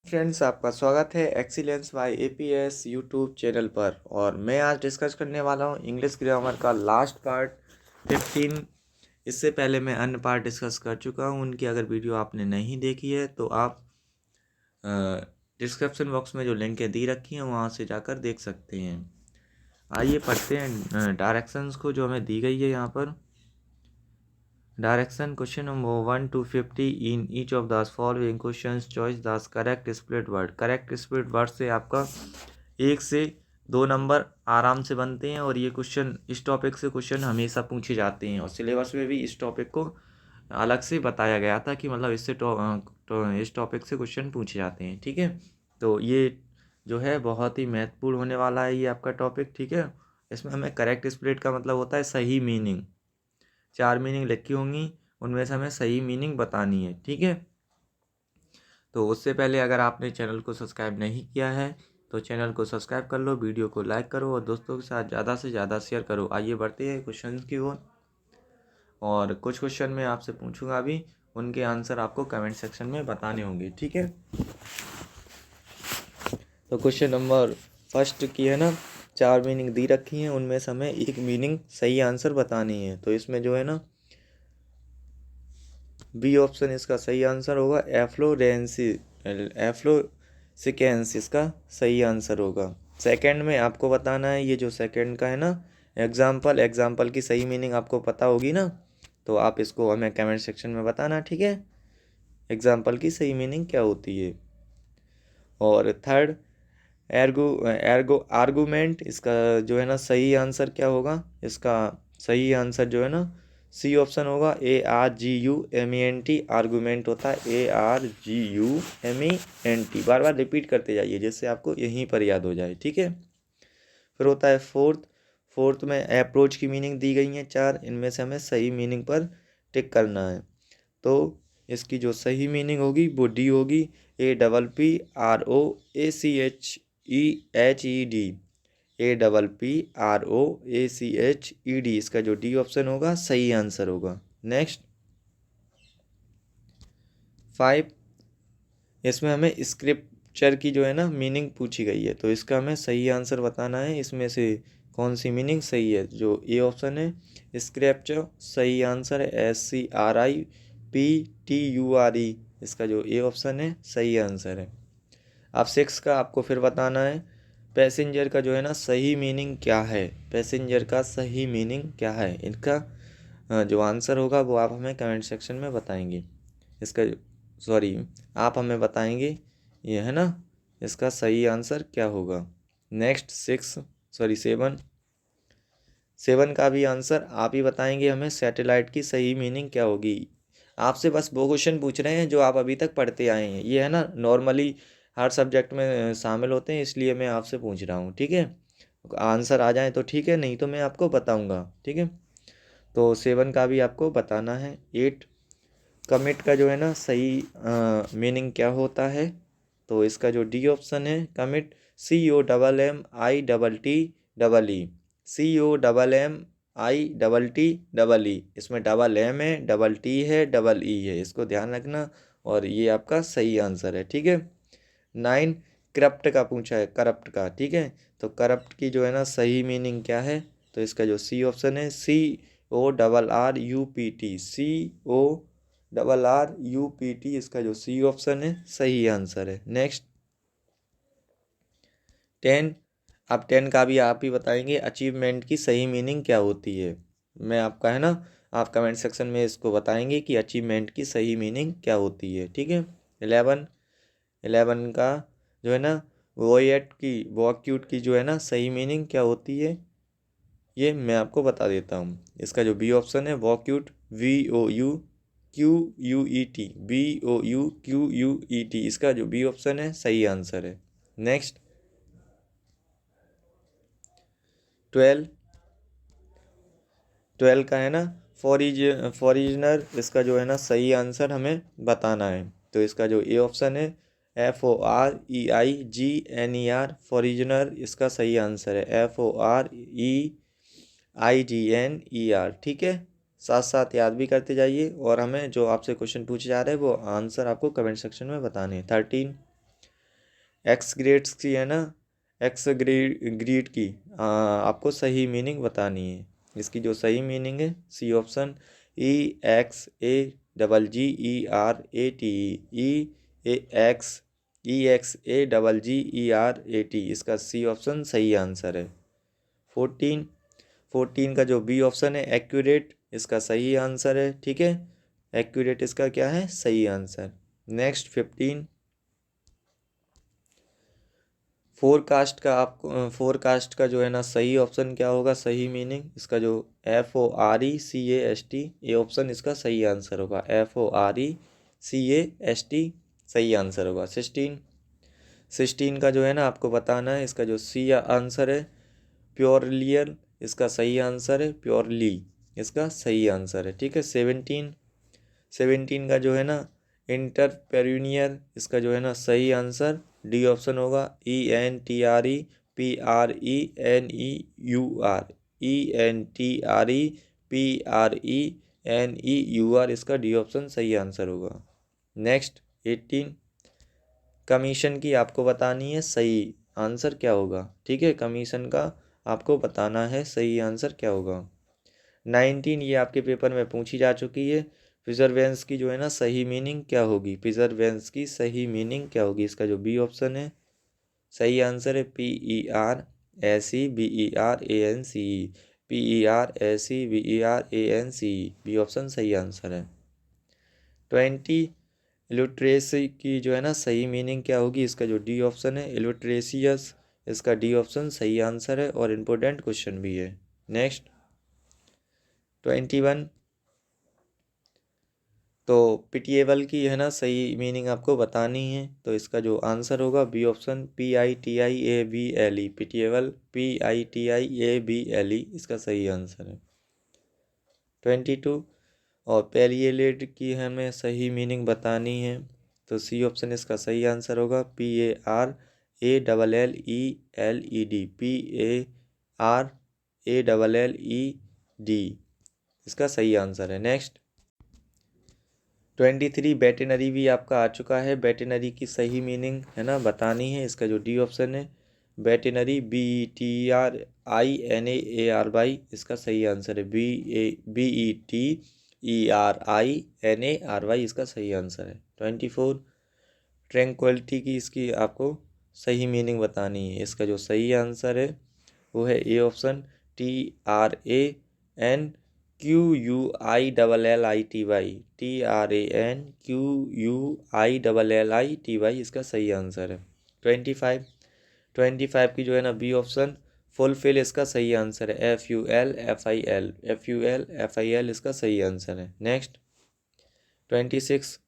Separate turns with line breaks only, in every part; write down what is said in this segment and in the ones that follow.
Friends, आपका स्वागत है excellence by APS YouTube channel पर। और मैं आज डिस्कस करने वाला हूँ इंग्लिश ग्रामर का लास्ट पार्ट 15। इससे पहले मैं अन्य पार्ट डिस्कस कर चुका हूँ। उनकी अगर वीडियो आपने नहीं देखी है तो आप डिस्क्रिप्शन बॉक्स में जो लिंकें दी रखी हैं वहाँ से जाकर देख सकते हैं। आइए पढ़ते हैं डायरेक्शंस को जो हमें दी गई है यहाँ पर। Direction question number 1 to 50 in each of the following questions choice the correct split word. Correct split word से आपका 1 से 2 नंबर आराम से बनते हैं और ये क्वेश्चन इस टॉपिक से क्वेश्चन हमेशा पूछे जाते हैं और सिलेबस में भी इस टॉपिक को अलग से बताया गया था कि मतलब इससे इस टॉपिक से क्वेश्चन पूछे जाते हैं। ठीक है, तो ये जो है बहुत ही महत्वपूर्ण होने वाला है ये आपका टॉपिक। ठीक है, इसमें हमें करेक्ट स्प्लिट का मतलब होता है सही मीनिंग। 4 मीनिंग लिखी होंगी, उनमें से हमें सही मीनिंग बतानी है। ठीक है, तो उससे पहले अगर आपने चैनल को सब्सक्राइब नहीं किया है तो चैनल को सब्सक्राइब कर लो, वीडियो को लाइक करो और दोस्तों के साथ ज़्यादा से ज़्यादा शेयर करो। आइए बढ़ते हैं क्वेश्चन की ओर। और कुछ क्वेश्चन मैं आपसे पूछूंगा अभी, उनके आंसर आपको कमेंट सेक्शन में बताने होंगे। ठीक है, तो क्वेश्चन नंबर फर्स्ट की है ना, 4 मीनिंग दी रखी हैं, उनमें से हमें एक मीनिंग सही आंसर बतानी है। तो इसमें जो है ना, बी ऑप्शन इसका सही आंसर होगा। एफ्लोसिकेंस इसका सही आंसर होगा। सेकंड में आपको बताना है, ये जो सेकंड का है ना, एग्जाम्पल की सही मीनिंग आपको पता होगी ना, तो आप इसको हमें कमेंट सेक्शन में बताना। ठीक है, एग्जाम्पल की सही मीनिंग क्या होती है। और थर्ड, आर्गूमेंट इसका जो है ना सही आंसर क्या होगा। इसका सही आंसर जो है ना, सी ऑप्शन होगा। ARGUMENT आर्गूमेंट होता है, ARGUMENT। बार बार रिपीट करते जाइए जिससे आपको यहीं पर याद हो जाए। ठीक है, फिर होता है फोर्थ में अप्रोच की मीनिंग दी गई है 4, इनमें से हमें सही मीनिंग पर टिक करना है। तो इसकी जो सही मीनिंग होगी वो डी होगी। APPROACHED, APPROACHED इसका जो डी ऑप्शन होगा सही आंसर होगा। नेक्स्ट 5, इसमें हमें स्क्रिप्चर की जो है ना मीनिंग पूछी गई है, तो इसका हमें सही आंसर बताना है। इसमें से कौन सी मीनिंग सही है। जो ए ऑप्शन है स्क्रिप्चर, सही आंसर है SCRIPTURE, इसका जो ए ऑप्शन है सही आंसर है। अब 6 का आपको फिर बताना है, पैसेंजर का जो है ना सही मीनिंग क्या है। पैसेंजर का सही मीनिंग क्या है, इनका जो आंसर होगा वो आप हमें कमेंट सेक्शन में बताएंगे। इसका सॉरी आप हमें बताएंगे ये है ना, इसका सही आंसर क्या होगा। नेक्स्ट 7 का भी आंसर आप ही बताएंगे हमें। सैटेलाइट की सही मीनिंग क्या होगी। आपसे बस वो क्वेश्चन पूछ रहे हैं जो आप अभी तक पढ़ते आए हैं। ये है ना नॉर्मली हर सब्जेक्ट में शामिल होते हैं, इसलिए मैं आपसे पूछ रहा हूँ। ठीक है, आंसर आ जाए तो ठीक है, नहीं तो मैं आपको बताऊँगा। ठीक है, तो 7 का भी आपको बताना है। 8, कमिट का जो है ना सही मीनिंग क्या होता है। तो इसका जो डी ऑप्शन है कमिट, COMMITTEE, COMMITTEE, इसमें डबल एम है, डबल टी है, डबल ई है, इसको ध्यान रखना। और ये आपका सही आंसर है। ठीक है, 9, करप्ट का पूछा है, करप्ट का। ठीक है, तो करप्ट की जो है ना सही मीनिंग क्या है। तो इसका जो सी ऑप्शन है CORRUPT, इसका जो सी ऑप्शन है सही आंसर है। नेक्स्ट 10, अब 10 का भी आप ही बताएंगे अचीवमेंट की सही मीनिंग क्या होती है। मैं आपका है ना, आप कमेंट सेक्शन में इसको बताएंगे कि अचीवमेंट की सही मीनिंग क्या होती है। ठीक है, 11 का जो है ना वॉक्यूट की जो है ना सही मीनिंग क्या होती है, ये मैं आपको बता देता हूँ। इसका जो बी ऑप्शन है वॉक्यूट, VOUQUET, इसका जो बी ऑप्शन है सही आंसर है। नेक्स्ट 12 का है ना फॉरिजनर, इसका जो है ना सही आंसर हमें बताना है। तो इसका जो ए ऑप्शन है FOREIGNER, फॉरिजनर, इसका सही आंसर है FOREIGNER। ठीक है, साथ साथ याद भी करते जाइए और हमें जो आपसे क्वेश्चन पूछे जा रहे हैं वो आंसर आपको कमेंट सेक्शन में बताने हैं। 13, एक्स ग्रेड्स की है ना, एक्स ग्रीड की आपको सही मीनिंग बतानी है। इसकी जो सही मीनिंग है, सी ऑप्शन, EXAGGERATE, EXAGGERAT, इसका सी ऑप्शन सही आंसर है। 14 का जो बी ऑप्शन है, एक्यूरेट, इसका सही आंसर है। ठीक है, एक्यूरेट इसका क्या है, सही आंसर। नेक्स्ट 15, फोरकास्ट का आपको, फोरकास्ट का जो है ना सही ऑप्शन क्या होगा, सही मीनिंग, इसका जो FORECAST, ये ऑप्शन इसका सही आंसर होगा। FORECAST सही आंसर होगा। 16 का जो है ना आपको बताना है, इसका जो सी आंसर है, प्योरलियर, इसका सही आंसर है, प्योरली, इसका सही आंसर है। ठीक है, 17 का जो है ना, इंटरप्रेन्योर, इसका जो है ना सही आंसर डी ऑप्शन होगा, ENTREPRENEUR, ENTREPRENEUR, इसका डी ऑप्शन सही आंसर होगा। नेक्स्ट 18, कमीशन की आपको बतानी है सही आंसर क्या होगा। ठीक है, कमीशन का आपको बताना है सही आंसर क्या होगा। 19, ये आपके पेपर में पूछी जा चुकी है, प्रिजर्वेंस की जो है ना सही मीनिंग क्या होगी, प्रिजर्वेंस की सही मीनिंग क्या होगी। इसका जो बी ऑप्शन है, सही आंसर है PERACBERANCE, PERACBERANCE, बी ऑप्शन सही आंसर है। 20, इलिटरेसी की जो है ना सही मीनिंग क्या होगी। इसका जो डी ऑप्शन है, इलिटरेसियस, इसका डी ऑप्शन सही आंसर है और इम्पोर्टेंट क्वेश्चन भी है। नेक्स्ट 21, तो पिटिएबल की है ना सही मीनिंग आपको बतानी है, तो इसका जो आंसर होगा B option, PITIABLE, pitiable, PITIABLE, इसका सही आंसर है। 22, और पैलिएलिड की हमें सही मीनिंग बतानी है, तो सी ऑप्शन इसका सही आंसर होगा, PARALLELED, PARALLELED, इसका सही आंसर है। नेक्स्ट 23, वेटेनरी भी आपका आ चुका है, वेटेनरी की सही मीनिंग है ना बतानी है। इसका जो डी ऑप्शन है, वेटेनरी, BETRINARY, इसका सही आंसर है, BETERINARY, इसका सही आंसर है। 24, ट्रैंक्विलिटी की इसकी आपको सही मीनिंग बतानी है। इसका जो सही आंसर है वो है ए ऑप्शन, TRANQUILLITY, इसका सही आंसर है। 25 की जो है ना बी ऑप्शन, फुलफिल, इसका सही आंसर है, FULFIL, इसका सही आंसर है। नेक्स्ट 26,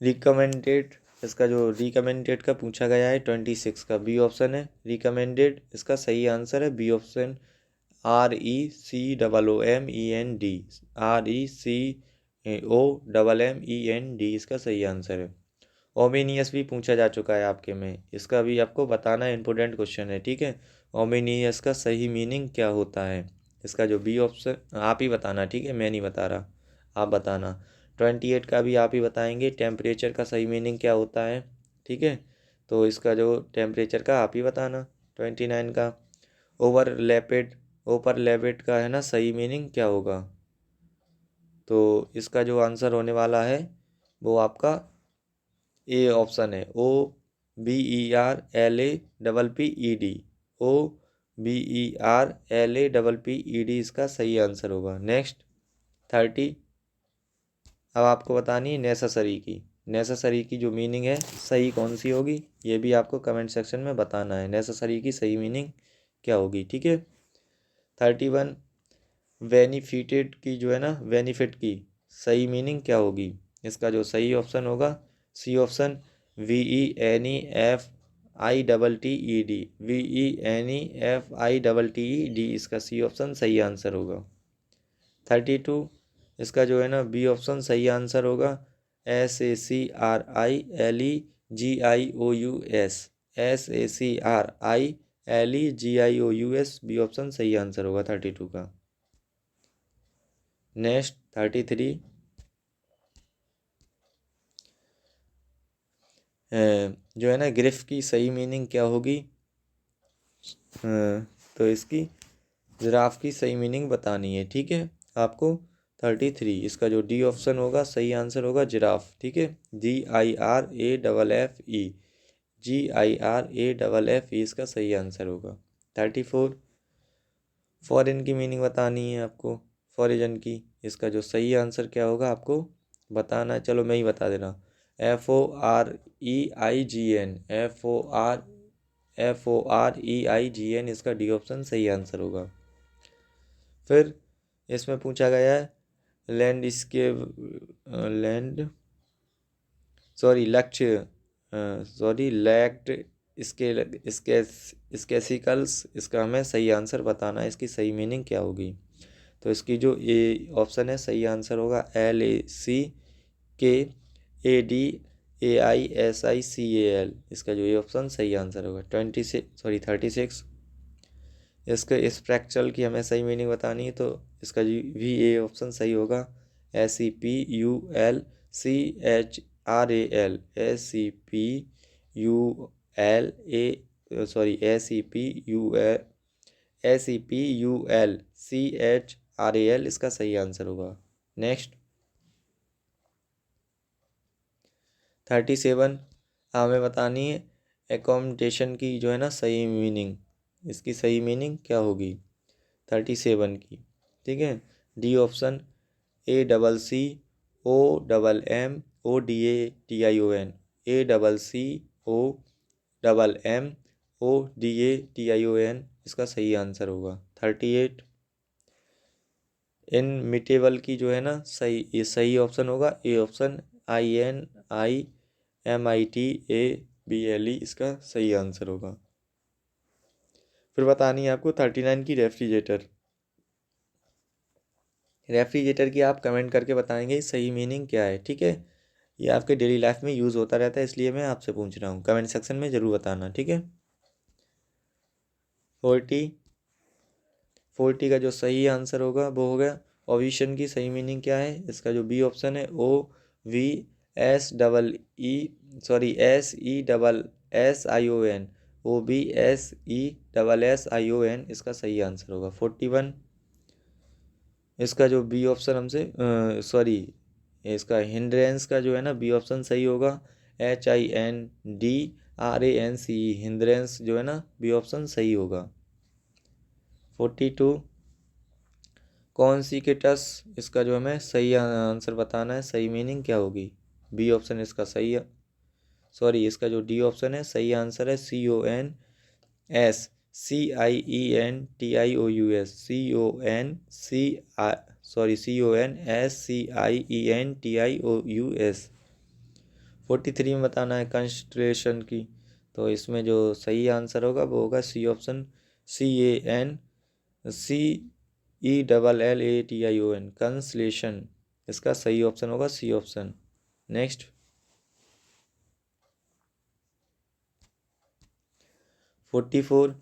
रिकमेंडेड, इसका जो रिकमेंडेड का पूछा गया है, 26 का बी ऑप्शन है, रिकमेंडेड, इसका सही आंसर है बी ऑप्शन, RECOMMEND, इसका सही आंसर है। ओमिनियस भी पूछा जा चुका है आपके में, इसका भी आपको बताना है, इंपॉर्टेंट क्वेश्चन है। ठीक है, ओमिनियस का सही मीनिंग क्या होता है। इसका जो बी ऑप्शन आप ही बताना, ठीक है, मैं नहीं बता रहा, आप बताना। 28 का भी आप ही बताएंगे, टेम्परेचर का सही मीनिंग क्या होता है। ठीक है, तो इसका जो टेम्परेचर का आप ही बताना। 29 का ओवरलैपेड का है ना सही मीनिंग क्या होगा, तो इसका जो आंसर होने वाला है वो आपका ए ऑप्शन है, OBERLAPPED, OBERLAPPED, इसका सही आंसर होगा। नेक्स्ट 30, अब आपको बतानी है नेसेसरी की, नेसेसरी की जो मीनिंग है सही कौन सी होगी, ये भी आपको कमेंट सेक्शन में बताना है, नेसेसरी की सही मीनिंग क्या होगी। ठीक है, 31, बेनिफिटेड की जो है ना, बेनिफिट की सही मीनिंग क्या होगी। इसका जो सही ऑप्शन होगा, सी ऑप्शन, VENEFITTED, VENEFITTED, इसका सी ऑप्शन सही आंसर होगा। 32, इसका जो है ना बी ऑप्शन सही आंसर होगा, SACRILEGIOUS, SACRILEGIOUS, बी ऑप्शन सही आंसर होगा 32 का। नेक्स्ट 33, जो है ना ग्रिफ की सही मीनिंग क्या होगी, तो इसकी जिराफ की सही मीनिंग बतानी है। ठीक है आपको 33 इसका जो डी ऑप्शन होगा सही आंसर होगा जिराफ। ठीक है GIRAFFE, GIRAFFE इसका सही आंसर होगा। 34 फॉरेन की मीनिंग बतानी है आपको, फॉरिजन की। इसका जो सही आंसर क्या होगा आपको बताना है। चलो मैं ही बता दे रहा हूँ, FOREIGN, FOREIGN इसका डी ऑप्शन सही आंसर होगा। फिर इसमें पूछा गया है लैंड इसके लैंड सॉरी लक्ष्य सॉरी लैक्ट इसके स्केसिकल्स, इसका हमें सही आंसर बताना है, इसकी सही मीनिंग क्या होगी। तो इसकी जो ए ऑप्शन है सही आंसर होगा LACKADAISICAL, इसका जो ए ऑप्शन सही आंसर होगा। 36 इसके स्पेक्ट्रल की हमें सही मीनिंग बतानी है, तो इसका जी भी ए ऑप्शन सही होगा। SEPULCHRAL, SEPULCHRAL इसका सही आंसर होगा। नेक्स्ट 37 हमें बतानी है एकोमोडेशन की जो है ना सही मीनिंग, इसकी सही मीनिंग क्या होगी 37 की। ठीक है डी ऑप्शन ACCOMMODATION, ACCOMMODATION इसका सही आंसर होगा। 38 इनमिटेबल की जो है ना सही, ये सही ऑप्शन होगा ए ऑप्शन INIMITABLE इसका सही आंसर होगा। फिर बतानी है आपको 39 की रेफ्रिजरेटर की आप कमेंट करके बताएंगे सही मीनिंग क्या है। ठीक है ये आपके डेली लाइफ में यूज़ होता रहता है, इसलिए मैं आपसे पूछ रहा हूँ, कमेंट सेक्शन में ज़रूर बताना। ठीक है 40 का जो सही आंसर होगा वो होगा ओविशन की सही मीनिंग क्या है, इसका जो बी ऑप्शन है OVSESSION, OVSESSION इसका सही आंसर होगा। 41 इसका जो बी ऑप्शन हमसे इसका हिंड्रेंस का जो है ना बी ऑप्शन सही होगा। HINDRANCE, हिंड्रेंस जो है ना बी ऑप्शन सही होगा। 42 कॉन्सिक्यूटस, इसका जो हमें सही आंसर बताना है, सही मीनिंग क्या होगी। बी ऑप्शन इसका सही है, इसका जो डी ऑप्शन है सही आंसर है CONSCIENTIOUS। 43 में बताना है कंस्टलेशन की, तो इसमें जो सही आंसर होगा वो होगा सी ऑप्शन CANCELLATION, कंसलेशन इसका सही ऑप्शन होगा सी ऑप्शन। नेक्स्ट 44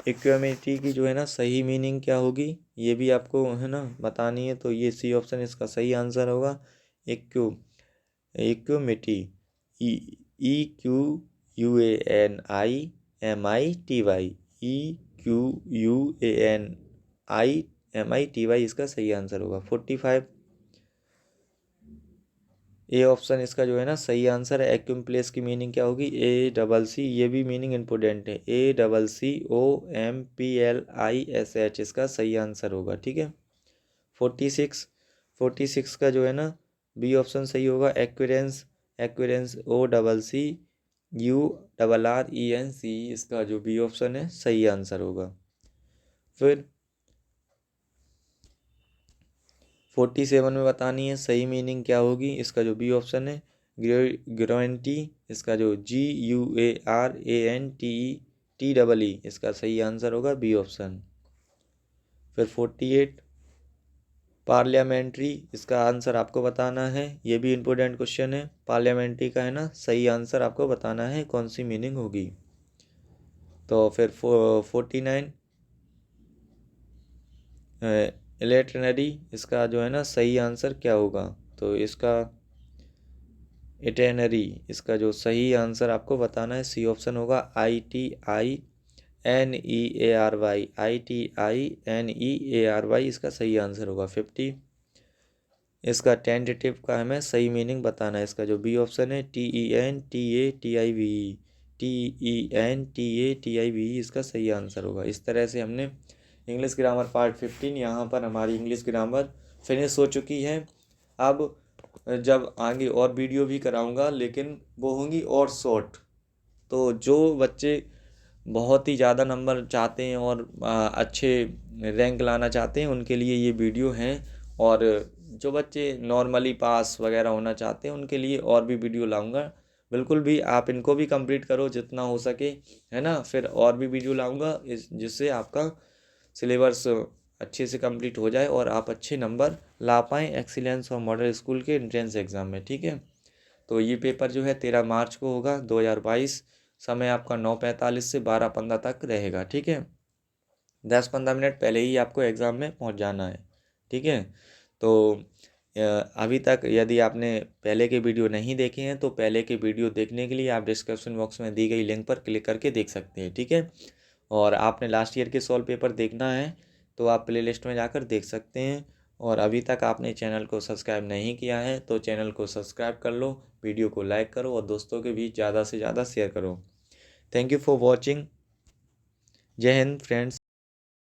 इक्विटी की जो है ना सही मीनिंग क्या होगी, ये भी आपको है ना बतानी है, तो ये सी ऑप्शन इसका सही आंसर होगा। इक्विटी EQUANIMITY इसका सही आंसर होगा। 45 ए ऑप्शन इसका जो है ना सही आंसर है। एक्यूम्प्लेस की मीनिंग क्या होगी ACC, ये भी मीनिंग इंपॉर्टेंट है, ACCOMPLISH इसका सही आंसर होगा। ठीक है 46 का जो है ना बी ऑप्शन सही होगा। एक्विरेंस OCCURRENC इसका जो बी ऑप्शन है सही आंसर होगा। फिर 47 में बतानी है सही मीनिंग क्या होगी, इसका जो बी ऑप्शन है ग्रोएंटी, इसका जो GUARANTETEE इसका सही आंसर होगा बी ऑप्शन। फिर 48 पार्लियामेंट्री, इसका आंसर आपको बताना है, ये भी इम्पोर्टेंट क्वेश्चन है। पार्लियामेंट्री का है ना सही आंसर आपको बताना है कौन सी मीनिंग होगी। तो फिर 49 इलेक्ट्रनरी, इसका जो है ना सही आंसर क्या होगा, तो इसका इटेनरी, इसका जो सही आंसर आपको बताना है सी ऑप्शन होगा। ITINEARY, ITINEARY इसका सही आंसर होगा 50। इसका टेंटेटिव का हमें सही मीनिंग बताना है। इसका जो बी ऑप्शन है TENTATIVE इसका सही आंसर होगा। इस तरह से हमने इंग्लिश ग्रामर पार्ट 15, यहाँ पर हमारी इंग्लिश ग्रामर फिनिश हो चुकी है। अब जब आगे और वीडियो भी कराऊंगा, लेकिन वो होंगी और शॉर्ट। तो जो बच्चे बहुत ही ज़्यादा नंबर चाहते हैं और अच्छे रैंक लाना चाहते हैं, उनके लिए ये वीडियो हैं। और जो बच्चे नॉर्मली पास वगैरह होना चाहते हैं, उनके लिए और भी वीडियो लाऊंगा। बिल्कुल भी आप इनको भी कंप्लीट करो जितना हो सके, है ना। फिर और भी वीडियो लाऊंगा जिससे आपका सिलेबस अच्छे से कंप्लीट हो जाए और आप अच्छे नंबर ला पाएँ एक्सीलेंस और मॉडल स्कूल के एंट्रेंस एग्ज़ाम में, ठीक है। तो ये पेपर जो है 13 मार्च को होगा 2022। समय आपका 9:45 से 12:15 तक रहेगा, ठीक है। 10-15 मिनट पहले ही आपको एग्ज़ाम में पहुंच जाना है, ठीक है। तो अभी तक यदि आपने पहले के वीडियो नहीं देखे हैं, तो पहले के वीडियो देखने के लिए आप डिस्क्रिप्शन बॉक्स में दी गई लिंक पर क्लिक करके देख सकते हैं, ठीक है। और आपने लास्ट ईयर के सॉल्व पेपर देखना है तो आप प्ले लिस्ट में जाकर देख सकते हैं। और अभी तक आपने चैनल को सब्सक्राइब नहीं किया है तो चैनल को सब्सक्राइब कर लो, वीडियो को लाइक करो और दोस्तों के बीच ज़्यादा से ज़्यादा शेयर करो। Thank you for watching. जय हिंद फ्रेंड्स।